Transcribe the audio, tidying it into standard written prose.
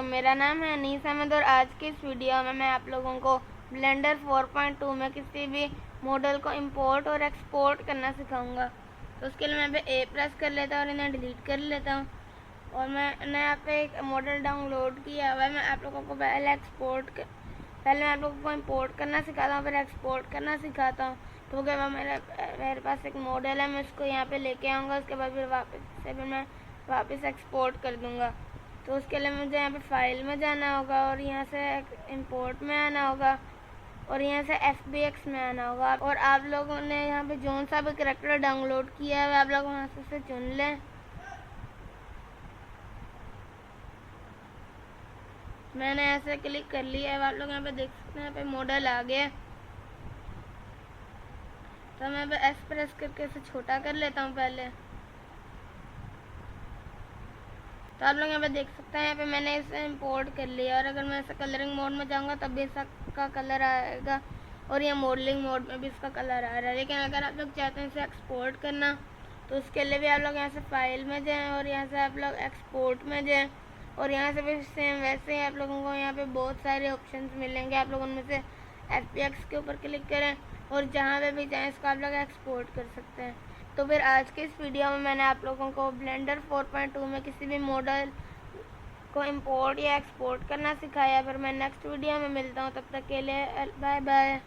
वालेकुम, मेरा नाम है अनीस अहमद और आज की इस वीडियो में मैं आप लोगों को ब्लेंडर 4.2 में किसी भी मॉडल को इंपोर्ट और एक्सपोर्ट करना सिखाऊंगा। तो उसके लिए मैं पे ए प्रेस कर लेता हूँ और इन्हें डिलीट कर लेता हूँ। और मैंने यहाँ पे एक मॉडल डाउनलोड किया हुआ है। मैं आप लोगों को पहले मैं आप लोगों को इंपोर्ट करना सिखाता हूँ, फिर एक्सपोर्ट करना सिखाता हूँ। तो क्या मेरे पास एक मॉडल है, मैं उसको यहाँ पे लेके आऊँगा। उसके बाद फिर मैं वापस एक्सपोर्ट कर दूँगा। तो उसके लिए मुझे यहाँ पे फाइल में जाना होगा और यहाँ से इंपोर्ट में आना होगा और यहाँ से FBX में आना होगा। और आप लोगों ने यहाँ पे जो सा भी करैक्टर डाउनलोड किया है आप लोग वहाँ से चुन लें। मैंने ऐसे क्लिक कर लिया है, आप लोग यहाँ पे देख सकते हैं। यहाँ पे मॉडल आ गया। तो मैं यहाँ पे S प्रेस करके इसे छोटा कर लेता हूँ पहले। तो आप लोग यहाँ पे देख सकते हैं, यहाँ पे मैंने इसे इंपोर्ट कर लिया। और अगर मैं ऐसे कलरिंग मोड में जाऊँगा तब भी इसका कलर आएगा और ये मॉडलिंग मोड में भी इसका कलर आ रहा है। लेकिन अगर आप लोग चाहते हैं इसे एक्सपोर्ट करना तो उसके लिए भी आप लोग यहाँ से फाइल में जाएँ और यहाँ से आप लोग एक्सपोर्ट में जाएँ। और यहाँ से भी सेम वैसे ही आप लोगों को यहाँ पे बहुत सारे ऑप्शंस मिलेंगे। आप लोग उनमें से FBX के ऊपर क्लिक करें और जहाँ पे भी जाएँ इसको आप लोग एक्सपोर्ट कर सकते हैं। तो फिर आज के इस वीडियो में मैंने आप लोगों को ब्लेंडर 4.2 में किसी भी मॉडल को इंपोर्ट या एक्सपोर्ट करना सिखाया। फिर मैं नेक्स्ट वीडियो में मिलता हूँ, तब तक के लिए बाय बाय।